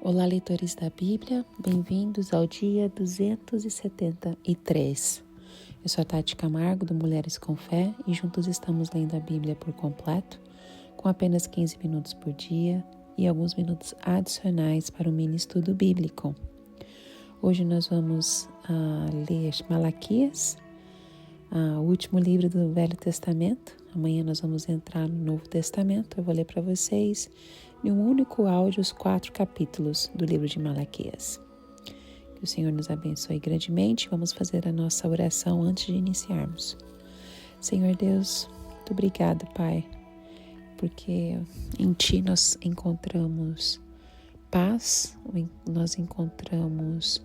Olá, leitores da Bíblia, bem-vindos ao dia 273. Eu sou a Tati Camargo, do Mulheres com Fé, e juntos estamos lendo a Bíblia por completo, com apenas 15 minutos por dia e alguns minutos adicionais para o mini estudo bíblico. Hoje nós vamos ler Malaquias, o último livro do Velho Testamento. Amanhã nós vamos entrar no Novo Testamento. Eu vou ler para vocês, em um único áudio, os 4 capítulos do livro de Malaquias. Que o Senhor nos abençoe grandemente. Vamos fazer a nossa oração antes de iniciarmos. Senhor Deus, muito obrigado, Pai, porque em Ti nós encontramos paz, nós encontramos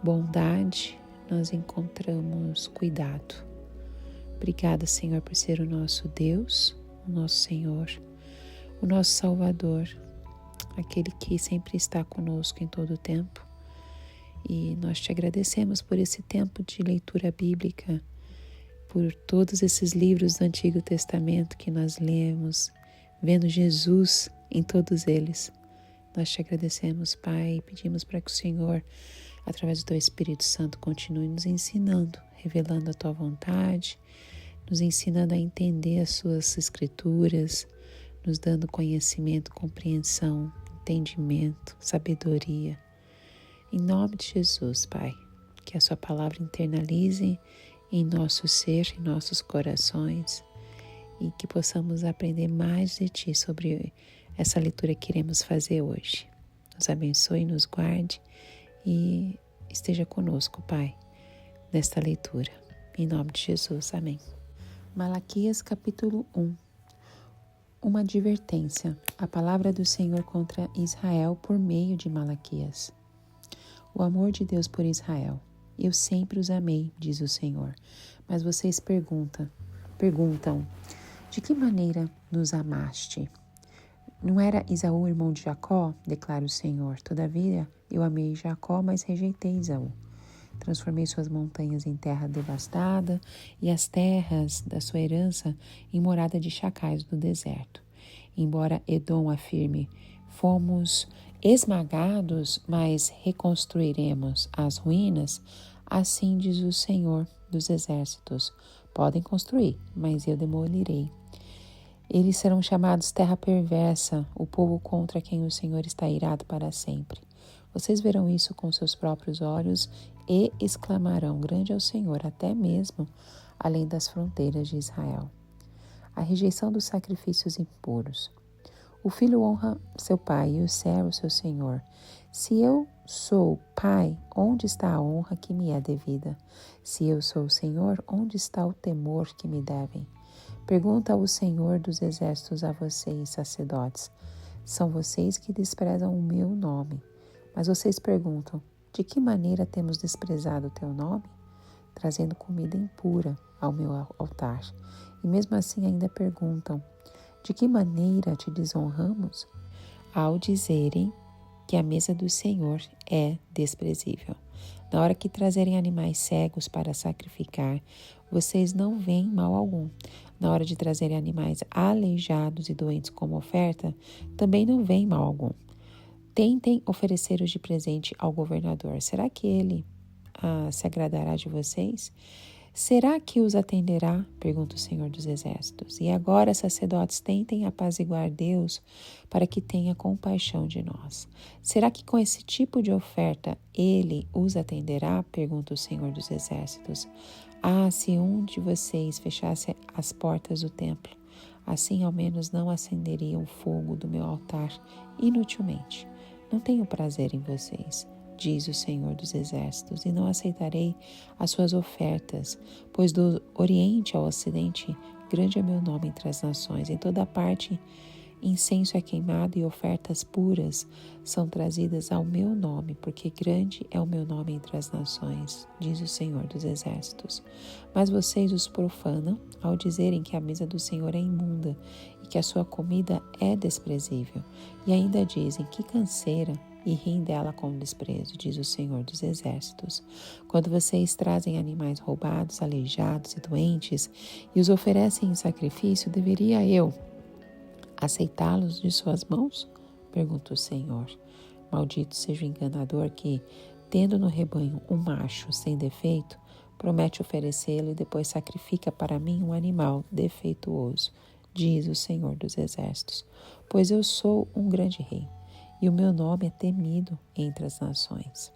bondade, nós encontramos cuidado. Obrigada, Senhor, por ser o nosso Deus, o nosso Senhor, o nosso Salvador, aquele que sempre está conosco em todo o tempo. E nós te agradecemos por esse tempo de leitura bíblica, por todos esses livros do Antigo Testamento que nós lemos, vendo Jesus em todos eles. Nós te agradecemos, Pai, e pedimos para que o Senhor, através do Teu Espírito Santo, continue nos ensinando, revelando a Tua vontade, nos ensinando a entender as Suas Escrituras, nos dando conhecimento, compreensão, entendimento, sabedoria. Em nome de Jesus, Pai, que a Sua palavra internalize em nosso ser, em nossos corações, e que possamos aprender mais de Ti sobre essa leitura que iremos fazer hoje. Nos abençoe, nos guarde e esteja conosco, Pai, nesta leitura. Em nome de Jesus, amém. Malaquias capítulo 1. Uma advertência, a palavra do Senhor contra Israel por meio de Malaquias. O amor de Deus por Israel. Eu sempre os amei, diz o Senhor. Mas vocês perguntam, de que maneira nos amaste? Não era Esaú irmão de Jacó? Declara o Senhor. Todavia, eu amei Jacó, mas rejeitei Esaú. Transformei suas montanhas em terra devastada e as terras da sua herança em morada de chacais do deserto. Embora Edom afirme, fomos esmagados, mas reconstruiremos as ruínas, assim diz o Senhor dos Exércitos. Podem construir, mas eu demolirei. Eles serão chamados terra perversa, o povo contra quem o Senhor está irado para sempre. Vocês verão isso com seus próprios olhos e exclamarão, grande é o Senhor, até mesmo além das fronteiras de Israel. A rejeição dos sacrifícios impuros. O filho honra seu pai e o servo seu senhor. Se eu sou pai, onde está a honra que me é devida? Se eu sou o Senhor, onde está o temor que me devem? Pergunta o Senhor dos Exércitos a vocês, sacerdotes. São vocês que desprezam o meu nome. Mas vocês perguntam, de que maneira temos desprezado o teu nome? Trazendo comida impura ao meu altar. E mesmo assim ainda perguntam, de que maneira te desonramos? Ao dizerem que a mesa do Senhor é desprezível. Na hora que trazerem animais cegos para sacrificar, vocês não veem mal algum. Na hora de trazerem animais aleijados e doentes como oferta, também não veem mal algum. Tentem oferecer-os de presente ao governador. Será que ele se agradará de vocês? Será que os atenderá? Pergunta o Senhor dos Exércitos. E agora, sacerdotes, tentem apaziguar Deus para que tenha compaixão de nós. Será que com esse tipo de oferta ele os atenderá? Pergunta o Senhor dos Exércitos. Se um de vocês fechasse as portas do templo, assim ao menos não acenderia o fogo do meu altar inutilmente. Não tenho prazer em vocês, diz o Senhor dos Exércitos, e não aceitarei as suas ofertas, pois do Oriente ao Ocidente, grande é meu nome entre as nações. Em toda parte, incenso é queimado e ofertas puras são trazidas ao meu nome, porque grande é o meu nome entre as nações, diz o Senhor dos Exércitos. Mas vocês os profanam ao dizerem que a mesa do Senhor é imunda e que a sua comida é desprezível. E ainda dizem, que canseira, e riem dela com desprezo, diz o Senhor dos Exércitos. Quando vocês trazem animais roubados, aleijados e doentes e os oferecem em sacrifício, deveria eu aceitá-los de suas mãos? Pergunta o Senhor. Maldito seja o enganador que, tendo no rebanho um macho sem defeito, promete oferecê-lo e depois sacrifica para mim um animal defeituoso, diz o Senhor dos Exércitos. Pois eu sou um grande rei, e o meu nome é temido entre as nações.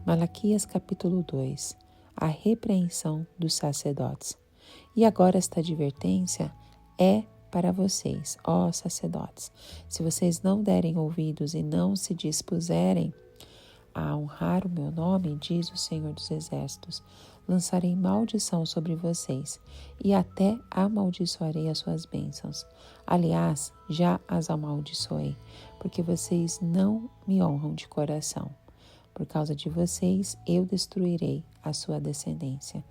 Malaquias capítulo 2. A repreensão dos sacerdotes. E agora esta advertência é para vocês, ó sacerdotes. Se vocês não derem ouvidos e não se dispuserem a honrar o meu nome, diz o Senhor dos Exércitos, lançarei maldição sobre vocês e até amaldiçoarei as suas bênçãos. Aliás, já as amaldiçoei, porque vocês não me honram de coração. Por causa de vocês, eu destruirei a sua descendência.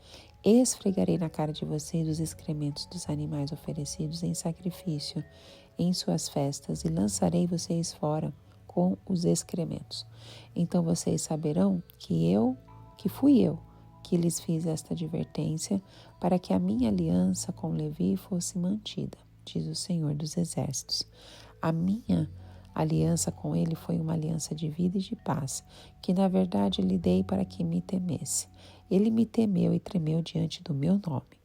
Esfregarei na cara de vocês os excrementos dos animais oferecidos em sacrifício em suas festas e lançarei vocês fora com os excrementos. Então vocês saberão que fui eu que lhes fiz esta advertência para que a minha aliança com Levi fosse mantida, diz o Senhor dos Exércitos. A minha aliança com ele foi uma aliança de vida e de paz, que na verdade lhe dei para que me temesse. Ele me temeu e tremeu diante do meu nome.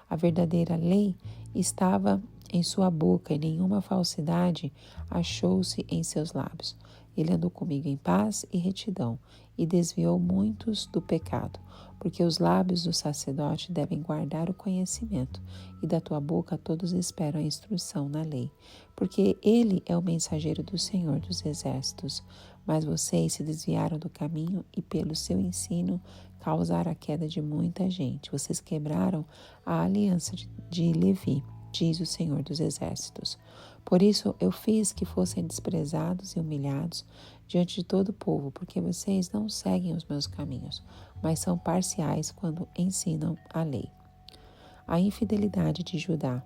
A verdadeira lei estava em sua boca e nenhuma falsidade achou-se em seus lábios. Ele andou comigo em paz e retidão e desviou muitos do pecado, porque os lábios do sacerdote devem guardar o conhecimento e da tua boca todos esperam a instrução na lei, porque ele é o mensageiro do Senhor dos Exércitos. Mas vocês se desviaram do caminho e pelo seu ensino causaram a queda de muita gente. Vocês quebraram a aliança de Levi, diz o Senhor dos Exércitos. Por isso eu fiz que fossem desprezados e humilhados diante de todo o povo, porque vocês não seguem os meus caminhos, mas são parciais quando ensinam a lei. A infidelidade de Judá.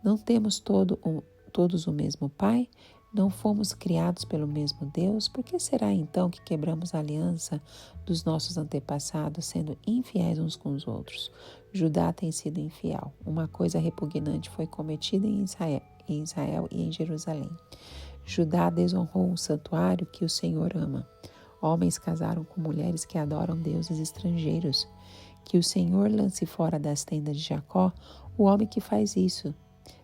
Não temos todos o mesmo Pai? Não fomos criados pelo mesmo Deus? Por que será então que quebramos a aliança dos nossos antepassados, sendo infiéis uns com os outros? Judá tem sido infiel. Uma coisa repugnante foi cometida em Israel e em Jerusalém. Judá desonrou um santuário que o Senhor ama. Homens casaram com mulheres que adoram deuses estrangeiros. Que o Senhor lance fora das tendas de Jacó o homem que faz isso,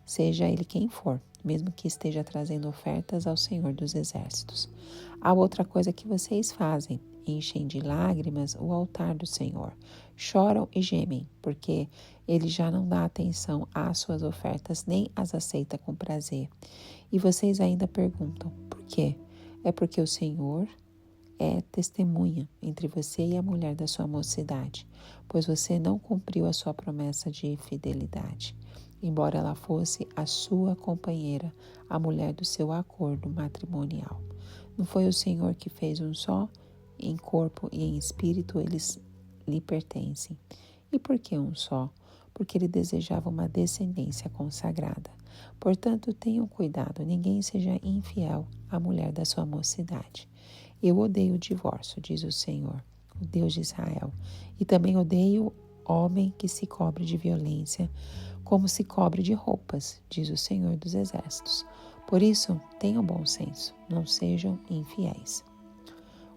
seja ele quem for, mesmo que esteja trazendo ofertas ao Senhor dos Exércitos. Há outra coisa que vocês fazem: enchem de lágrimas o altar do Senhor. Choram e gemem, porque ele já não dá atenção às suas ofertas, nem as aceita com prazer. E vocês ainda perguntam, por quê? É porque o Senhor é testemunha entre você e a mulher da sua mocidade, pois você não cumpriu a sua promessa de fidelidade, embora ela fosse a sua companheira, a mulher do seu acordo matrimonial. Não foi o Senhor que fez um só? Em corpo e em espírito eles lhe pertencem. E por que um só? Porque ele desejava uma descendência consagrada. Portanto, tenham cuidado, ninguém seja infiel à mulher da sua mocidade. Eu odeio o divórcio, diz o Senhor, o Deus de Israel, e também odeio o homem que se cobre de violência, como se cobre de roupas, diz o Senhor dos Exércitos. Por isso, tenham bom senso, não sejam infiéis.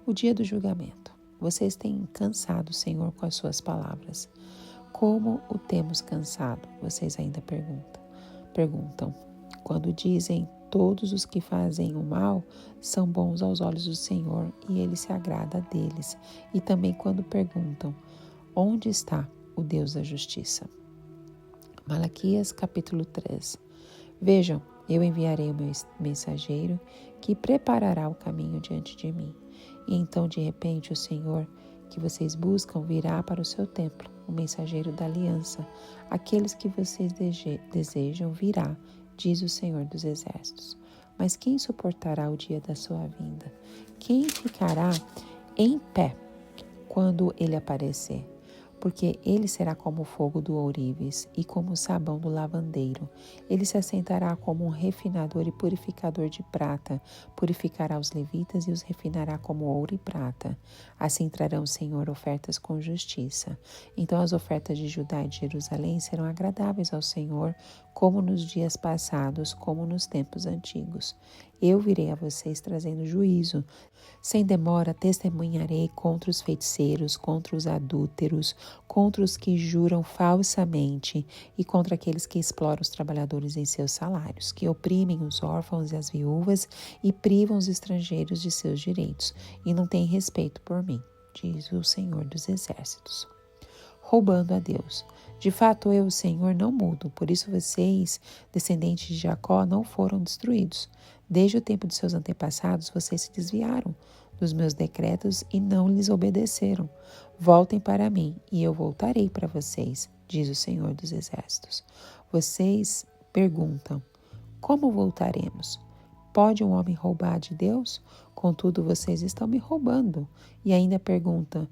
O dia do julgamento. Vocês têm cansado o Senhor com as suas palavras. Como o temos cansado? Vocês ainda perguntam. Quando dizem, todos os que fazem o mal são bons aos olhos do Senhor e ele se agrada deles. E também quando perguntam, onde está o Deus da justiça? Malaquias capítulo 3. Vejam, eu enviarei o meu mensageiro que preparará o caminho diante de mim. E então, de repente, o Senhor que vocês buscam virá para o seu templo, o mensageiro da aliança. Aqueles que vocês desejam virá, diz o Senhor dos Exércitos. Mas quem suportará o dia da sua vinda? Quem ficará em pé quando ele aparecer? porque ele será como o fogo do ourives e como o sabão do lavandeiro. Ele se assentará como um refinador e purificador de prata, purificará os levitas e os refinará como ouro e prata. Assim trarão o Senhor ofertas com justiça. Então as ofertas de Judá e de Jerusalém serão agradáveis ao Senhor, como nos dias passados, como nos tempos antigos. Eu virei a vocês trazendo juízo. Sem demora testemunharei contra os feiticeiros, contra os adúlteros, contra os que juram falsamente e contra aqueles que exploram os trabalhadores em seus salários, que oprimem os órfãos e as viúvas e privam os estrangeiros de seus direitos e não têm respeito por mim, diz o Senhor dos Exércitos. Roubando a Deus. De fato, eu, o Senhor, não mudo, por isso vocês, descendentes de Jacó, não foram destruídos. Desde o tempo de seus antepassados, vocês se desviaram dos meus decretos e não lhes obedeceram. Voltem para mim e eu voltarei para vocês, diz o Senhor dos Exércitos. Vocês perguntam, como voltaremos? Pode um homem roubar de Deus? Contudo, vocês estão me roubando. E ainda perguntam,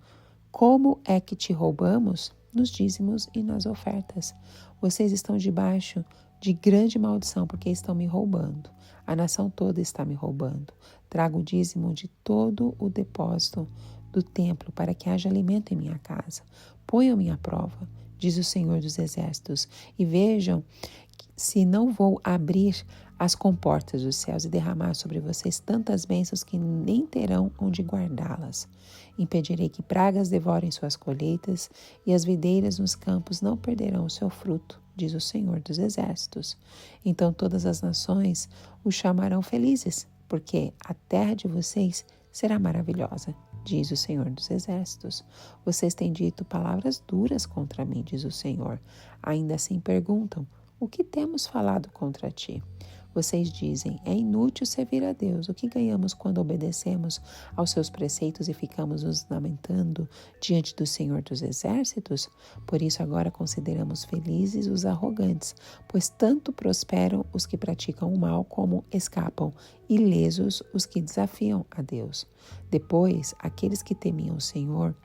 como é que te roubamos? Nos dízimos e nas ofertas. Vocês estão debaixo de grande maldição, porque estão me roubando. A nação toda está me roubando. Trago o dízimo de todo o depósito do templo, para que haja alimento em minha casa. Ponham-me à prova, diz o Senhor dos Exércitos, e vejam se não vou abrir as comportas dos céus e derramar sobre vocês tantas bênçãos que nem terão onde guardá-las. Impedirei que pragas devorem suas colheitas e as videiras nos campos não perderão o seu fruto, diz o Senhor dos Exércitos. Então todas as nações os chamarão felizes, porque a terra de vocês será maravilhosa, diz o Senhor dos Exércitos. Vocês têm dito palavras duras contra mim, diz o Senhor. Ainda assim perguntam, o que temos falado contra ti? Vocês dizem, é inútil servir a Deus. O que ganhamos quando obedecemos aos seus preceitos e ficamos nos lamentando diante do Senhor dos Exércitos? Por isso agora consideramos felizes os arrogantes, pois tanto prosperam os que praticam o mal como escapam, ilesos os que desafiam a Deus. Depois, aqueles que temiam o Senhor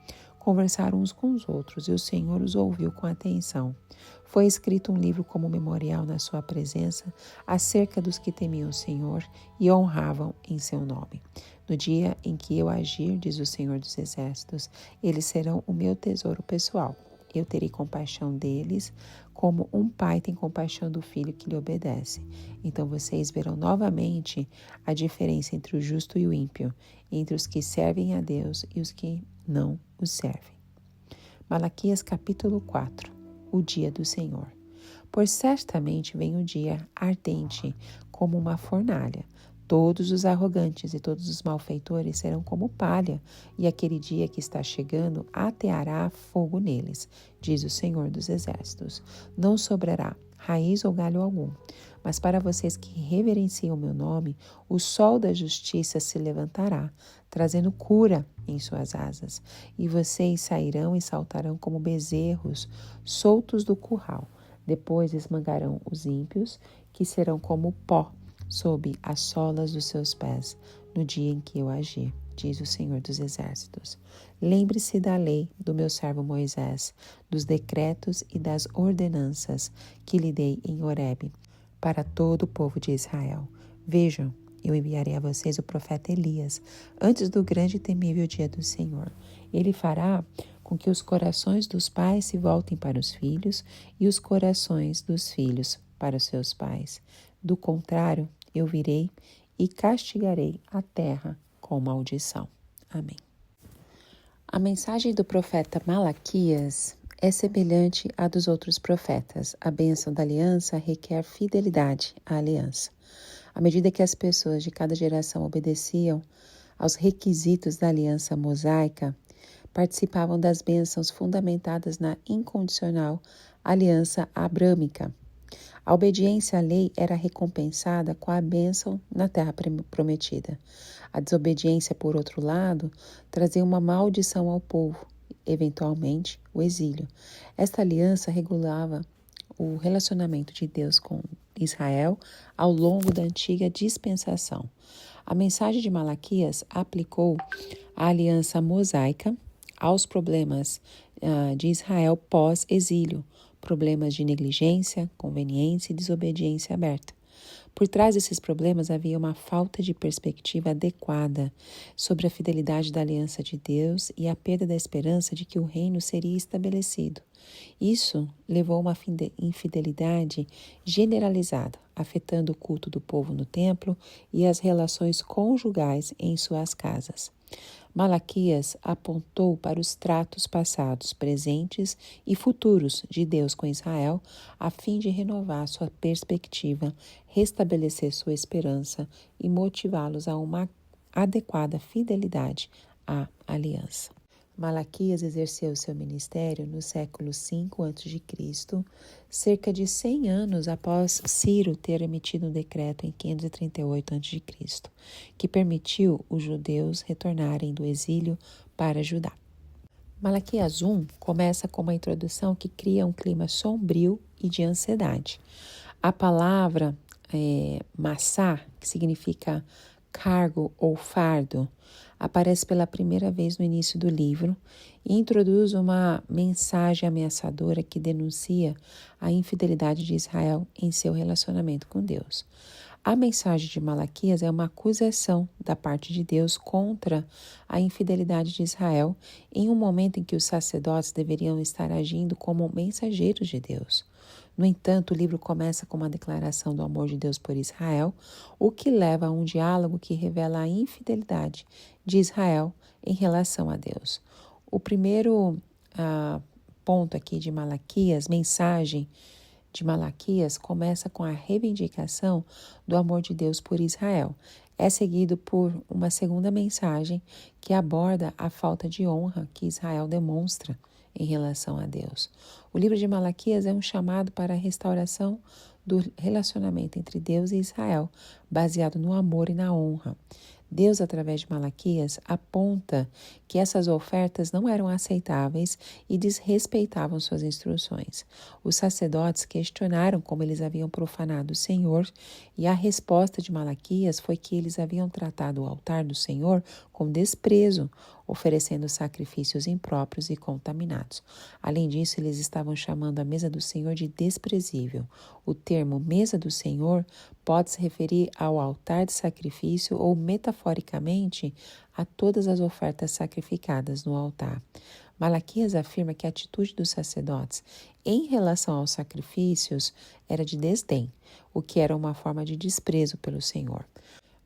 conversaram uns com os outros e o Senhor os ouviu com atenção. Foi escrito um livro como memorial na sua presença acerca dos que temiam o Senhor e honravam em seu nome. No dia em que eu agir, diz o Senhor dos Exércitos, eles serão o meu tesouro pessoal. Eu terei compaixão deles, como um pai tem compaixão do filho que lhe obedece. Então vocês verão novamente a diferença entre o justo e o ímpio, entre os que servem a Deus e os que não o servem. Malaquias capítulo 4. O dia do Senhor. Pois certamente vem o dia ardente como uma fornalha. Todos os arrogantes e todos os malfeitores serão como palha, e aquele dia que está chegando ateará fogo neles, diz o Senhor dos Exércitos. Não sobrará raiz ou galho algum. Mas para vocês que reverenciam o meu nome, o sol da justiça se levantará, trazendo cura em suas asas, e vocês sairão e saltarão como bezerros soltos do curral. Depois esmagarão os ímpios, que serão como pó sob as solas dos seus pés, no dia em que eu agir, diz o Senhor dos Exércitos. Lembre-se da lei do meu servo Moisés, dos decretos e das ordenanças que lhe dei em Horebe, para todo o povo de Israel. Vejam, eu enviarei a vocês o profeta Elias, antes do grande e temível dia do Senhor. Ele fará com que os corações dos pais se voltem para os filhos e os corações dos filhos para os seus pais. Do contrário, eu virei e castigarei a terra com maldição. Amém. A mensagem do profeta Malaquias é semelhante à dos outros profetas. A bênção da aliança requer fidelidade à aliança. À medida que as pessoas de cada geração obedeciam aos requisitos da aliança mosaica, participavam das bênçãos fundamentadas na incondicional aliança abrâmica. A obediência à lei era recompensada com a bênção na terra prometida. A desobediência, por outro lado, trazia uma maldição ao povo, eventualmente o exílio. Esta aliança regulava o relacionamento de Deus com Israel ao longo da antiga dispensação. A mensagem de Malaquias aplicou a aliança mosaica aos problemas de Israel pós-exílio, problemas de negligência, conveniência e desobediência aberta. Por trás desses problemas havia uma falta de perspectiva adequada sobre a fidelidade da aliança de Deus e a perda da esperança de que o reino seria estabelecido. Isso levou a uma infidelidade generalizada, afetando o culto do povo no templo e as relações conjugais em suas casas. Malaquias apontou para os tratos passados, presentes e futuros de Deus com Israel, a fim de renovar sua perspectiva, restabelecer sua esperança e motivá-los a uma adequada fidelidade à aliança. Malaquias exerceu seu ministério no século V a.C., cerca de 100 anos após Ciro ter emitido um decreto em 538 a.C., que permitiu os judeus retornarem do exílio para Judá. Malaquias 1 começa com uma introdução que cria um clima sombrio e de ansiedade. A palavra massá, que significa cargo ou fardo, aparece pela primeira vez no início do livro e introduz uma mensagem ameaçadora que denuncia a infidelidade de Israel em seu relacionamento com Deus. A mensagem de Malaquias é uma acusação da parte de Deus contra a infidelidade de Israel em um momento em que os sacerdotes deveriam estar agindo como mensageiros de Deus. No entanto, o livro começa com uma declaração do amor de Deus por Israel, o que leva a um diálogo que revela a infidelidade de Israel em relação a Deus. O primeiro ponto aqui de Malaquias, mensagem de Malaquias, começa com a reivindicação do amor de Deus por Israel. É seguido por uma segunda mensagem que aborda a falta de honra que Israel demonstra em relação a Deus. O livro de Malaquias é um chamado para a restauração do relacionamento entre Deus e Israel, baseado no amor e na honra. Deus, através de Malaquias, aponta que essas ofertas não eram aceitáveis e desrespeitavam suas instruções. Os sacerdotes questionaram como eles haviam profanado o Senhor e a resposta de Malaquias foi que eles haviam tratado o altar do Senhor com desprezo, oferecendo sacrifícios impróprios e contaminados. Além disso, eles estavam chamando a mesa do Senhor de desprezível. O termo mesa do Senhor pode se referir ao altar de sacrifício ou, metaforicamente, a todas as ofertas sacrificadas no altar. Malaquias afirma que a atitude dos sacerdotes em relação aos sacrifícios era de desdém, o que era uma forma de desprezo pelo Senhor.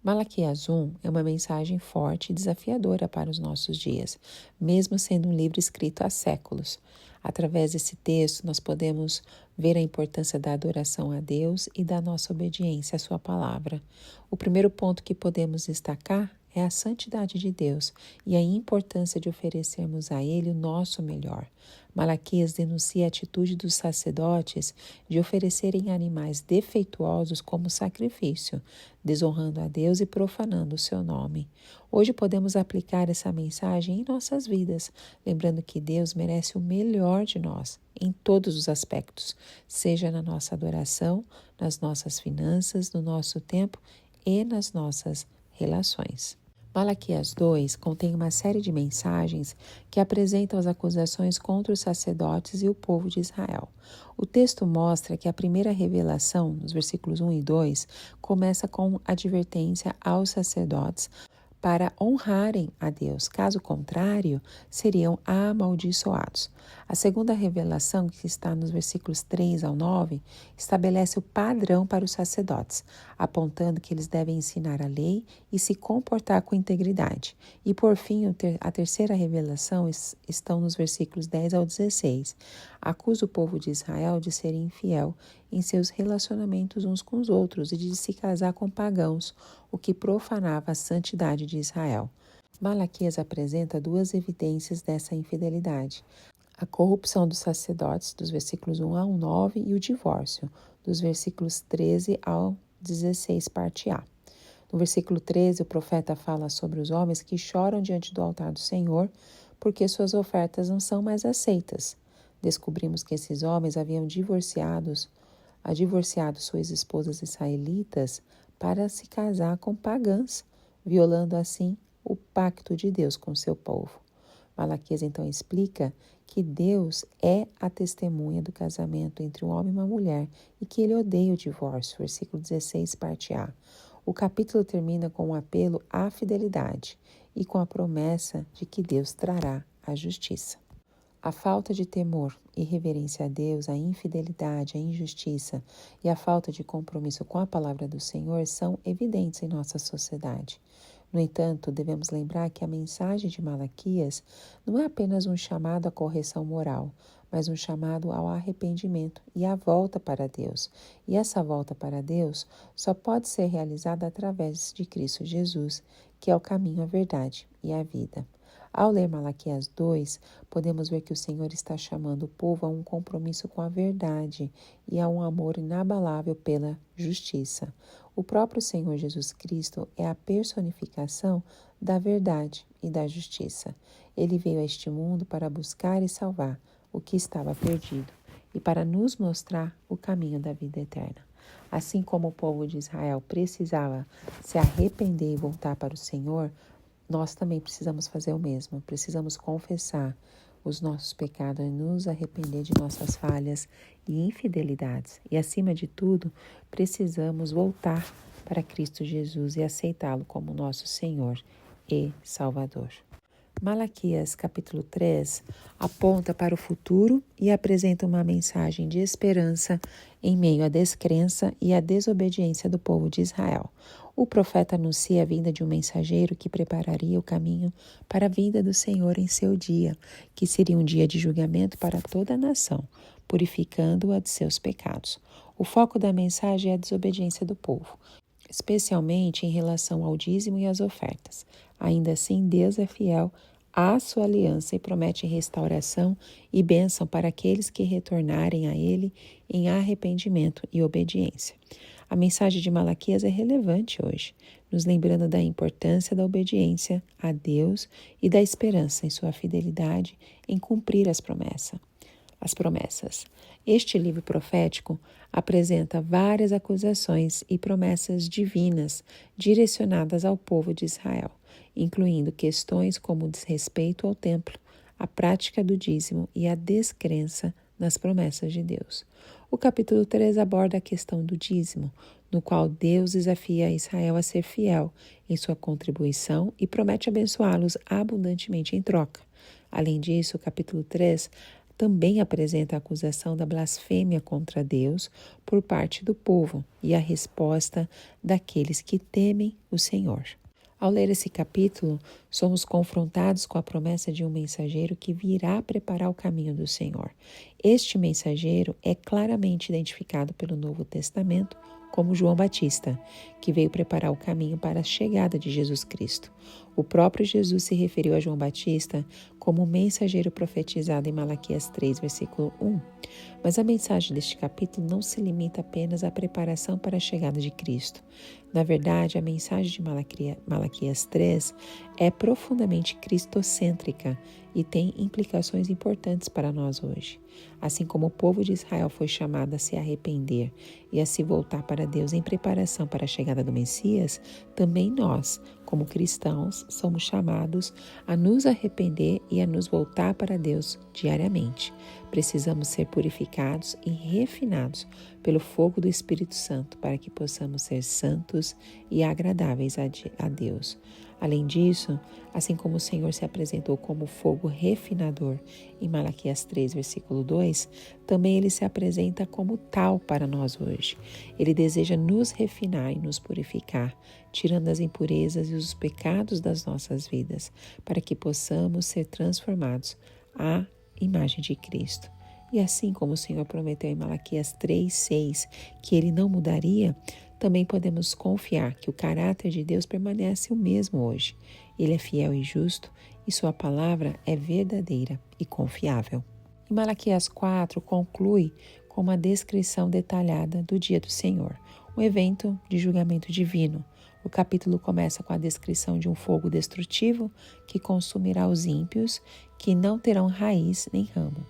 Malaquias 1 é uma mensagem forte e desafiadora para os nossos dias, mesmo sendo um livro escrito há séculos. Através desse texto, nós podemos ver a importância da adoração a Deus e da nossa obediência à sua palavra. O primeiro ponto que podemos destacar é a santidade de Deus e a importância de oferecermos a Ele o nosso melhor. Malaquias denuncia a atitude dos sacerdotes de oferecerem animais defeituosos como sacrifício, desonrando a Deus e profanando o seu nome. Hoje podemos aplicar essa mensagem em nossas vidas, lembrando que Deus merece o melhor de nós, em todos os aspectos, seja na nossa adoração, nas nossas finanças, no nosso tempo e nas nossas relações. Malaquias 2 contém uma série de mensagens que apresentam as acusações contra os sacerdotes e o povo de Israel. O texto mostra que a primeira revelação, nos versículos 1 e 2, começa com advertência aos sacerdotes para honrarem a Deus. Caso contrário, seriam amaldiçoados. A segunda revelação, que está nos versículos 3 ao 9, estabelece o padrão para os sacerdotes, apontando que eles devem ensinar a lei e se comportar com integridade. E, por fim, a terceira revelação estão nos versículos 10 ao 16. Acusa o povo de Israel de ser infiel em seus relacionamentos uns com os outros e de se casar com pagãos, o que profanava a santidade de Israel. Malaquias apresenta duas evidências dessa infidelidade: a corrupção dos sacerdotes, dos versículos 1 ao 9, e o divórcio, dos versículos 13 ao 16, parte A. No versículo 13, o profeta fala sobre os homens que choram diante do altar do Senhor porque suas ofertas não são mais aceitas. Descobrimos que esses homens haviam divorciado suas esposas israelitas para se casar com pagãs, violando assim o pacto de Deus com seu povo. Malaquias então explica que Deus é a testemunha do casamento entre um homem e uma mulher e que ele odeia o divórcio, versículo 16, parte A. O capítulo termina com um apelo à fidelidade e com a promessa de que Deus trará a justiça. A falta de temor e reverência a Deus, a infidelidade, a injustiça e a falta de compromisso com a palavra do Senhor são evidentes em nossa sociedade. No entanto, devemos lembrar que a mensagem de Malaquias não é apenas um chamado à correção moral, mas um chamado ao arrependimento e à volta para Deus. E essa volta para Deus só pode ser realizada através de Cristo Jesus, que é o caminho, a verdade e a vida. Ao ler Malaquias 2, podemos ver que o Senhor está chamando o povo a um compromisso com a verdade e a um amor inabalável pela justiça. O próprio Senhor Jesus Cristo é a personificação da verdade e da justiça. Ele veio a este mundo para buscar e salvar o que estava perdido e para nos mostrar o caminho da vida eterna. Assim como o povo de Israel precisava se arrepender e voltar para o Senhor, nós também precisamos fazer o mesmo. Precisamos confessar os nossos pecados e nos arrepender de nossas falhas e infidelidades. E, acima de tudo, precisamos voltar para Cristo Jesus e aceitá-lo como nosso Senhor e Salvador. Malaquias, capítulo 3, aponta para o futuro e apresenta uma mensagem de esperança em meio à descrença e à desobediência do povo de Israel. O profeta anuncia a vinda de um mensageiro que prepararia o caminho para a vinda do Senhor em seu dia, que seria um dia de julgamento para toda a nação, purificando-a de seus pecados. O foco da mensagem é a desobediência do povo, especialmente em relação ao dízimo e às ofertas. Ainda assim, Deus é fiel à sua aliança e promete restauração e bênção para aqueles que retornarem a Ele em arrependimento e obediência. A mensagem de Malaquias é relevante hoje, nos lembrando da importância da obediência a Deus e da esperança em sua fidelidade em cumprir as promessas. Este livro profético apresenta várias acusações e promessas divinas direcionadas ao povo de Israel, incluindo questões como o desrespeito ao templo, a prática do dízimo e a descrença nas promessas de Deus. O capítulo 3 aborda a questão do dízimo, no qual Deus desafia Israel a ser fiel em sua contribuição e promete abençoá-los abundantemente em troca. Além disso, o capítulo 3 também apresenta a acusação da blasfêmia contra Deus por parte do povo e a resposta daqueles que temem o Senhor. Ao ler esse capítulo, somos confrontados com a promessa de um mensageiro que virá preparar o caminho do Senhor. Este mensageiro é claramente identificado pelo Novo Testamento como João Batista, que veio preparar o caminho para a chegada de Jesus Cristo. O próprio Jesus se referiu a João Batista como um mensageiro profetizado em Malaquias 3, versículo 1. Mas a mensagem deste capítulo não se limita apenas à preparação para a chegada de Cristo. Na verdade, a mensagem de Malaquias 3 é profundamente cristocêntrica e tem implicações importantes para nós hoje. Assim como o povo de Israel foi chamado a se arrepender e a se voltar para Deus em preparação para a chegada do Messias, também nós, como cristãos, somos chamados a nos arrepender e a nos voltar para Deus diariamente. Precisamos ser purificados e refinados pelo fogo do Espírito Santo para que possamos ser santos e agradáveis a Deus. Além disso, assim como o Senhor se apresentou como fogo refinador em Malaquias 3, versículo 2, também Ele se apresenta como tal para nós hoje. Ele deseja nos refinar e nos purificar, tirando as impurezas e os pecados das nossas vidas, para que possamos ser transformados à imagem de Cristo. E assim como o Senhor prometeu em Malaquias 3:6 que Ele não mudaria, também podemos confiar que o caráter de Deus permanece o mesmo hoje. Ele é fiel e justo e sua palavra é verdadeira e confiável. E Malaquias 4 conclui com uma descrição detalhada do dia do Senhor, um evento de julgamento divino. O capítulo começa com a descrição de um fogo destrutivo que consumirá os ímpios, que não terão raiz nem ramo.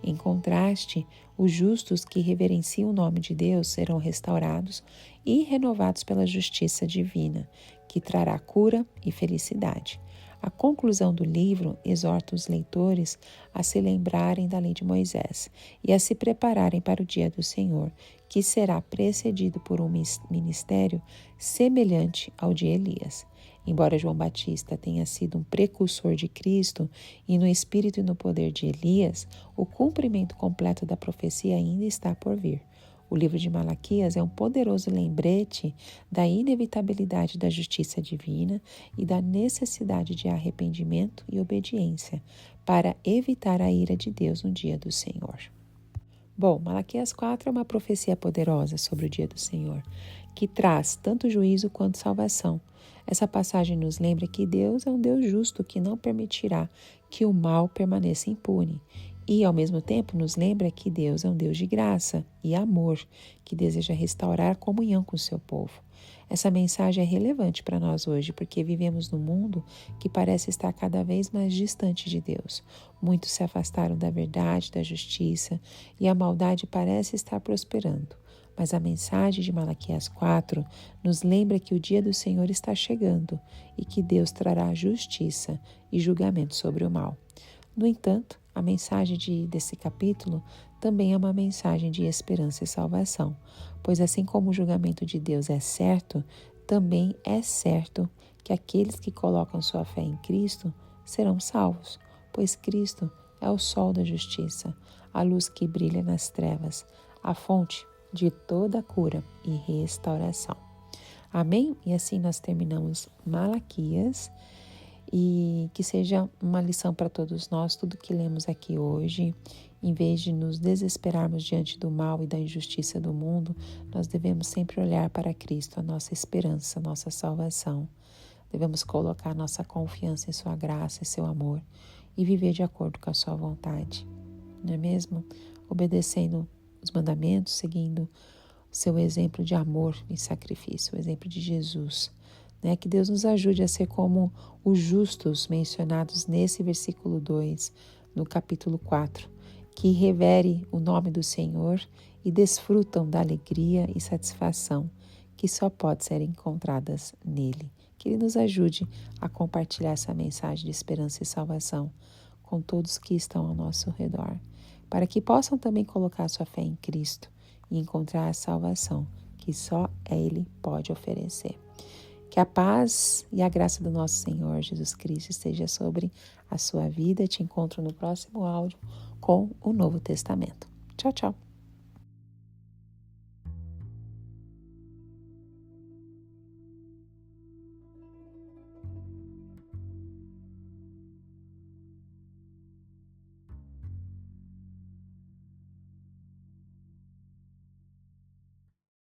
Em contraste, os justos que reverenciam o nome de Deus serão restaurados e renovados pela justiça divina, que trará cura e felicidade. A conclusão do livro exorta os leitores a se lembrarem da lei de Moisés e a se prepararem para o dia do Senhor, que será precedido por um ministério semelhante ao de Elias. Embora João Batista tenha sido um precursor de Cristo e no espírito e no poder de Elias, o cumprimento completo da profecia ainda está por vir. O livro de Malaquias é um poderoso lembrete da inevitabilidade da justiça divina e da necessidade de arrependimento e obediência para evitar a ira de Deus no dia do Senhor. Bom, Malaquias 4 é uma profecia poderosa sobre o dia do Senhor, que traz tanto juízo quanto salvação. Essa passagem nos lembra que Deus é um Deus justo que não permitirá que o mal permaneça impune. E, ao mesmo tempo, nos lembra que Deus é um Deus de graça e amor, que deseja restaurar a comunhão com o seu povo. Essa mensagem é relevante para nós hoje, porque vivemos num mundo que parece estar cada vez mais distante de Deus. Muitos se afastaram da verdade, da justiça, e a maldade parece estar prosperando. Mas a mensagem de Malaquias 4 nos lembra que o dia do Senhor está chegando e que Deus trará justiça e julgamento sobre o mal. No entanto, a mensagem desse capítulo também é uma mensagem de esperança e salvação, pois assim como o julgamento de Deus é certo, também é certo que aqueles que colocam sua fé em Cristo serão salvos, pois Cristo é o sol da justiça, a luz que brilha nas trevas, a fonte de toda cura e restauração. Amém? E assim nós terminamos Malaquias. E que seja uma lição para todos nós, tudo que lemos aqui hoje. Em vez de nos desesperarmos diante do mal e da injustiça do mundo, nós devemos sempre olhar para Cristo, a nossa esperança, a nossa salvação. Devemos colocar nossa confiança em sua graça e seu amor e viver de acordo com a sua vontade, não é mesmo? Obedecendo os mandamentos, seguindo o seu exemplo de amor e sacrifício, o exemplo de Jesus. Que Deus nos ajude a ser como os justos mencionados nesse versículo 2, no capítulo 4, que revere o nome do Senhor e desfrutam da alegria e satisfação que só pode ser encontradas nele. Que Ele nos ajude a compartilhar essa mensagem de esperança e salvação com todos que estão ao nosso redor, para que possam também colocar sua fé em Cristo e encontrar a salvação que só Ele pode oferecer. Que a paz e a graça do nosso Senhor Jesus Cristo esteja sobre a sua vida. Te encontro no próximo áudio com o Novo Testamento. Tchau, tchau.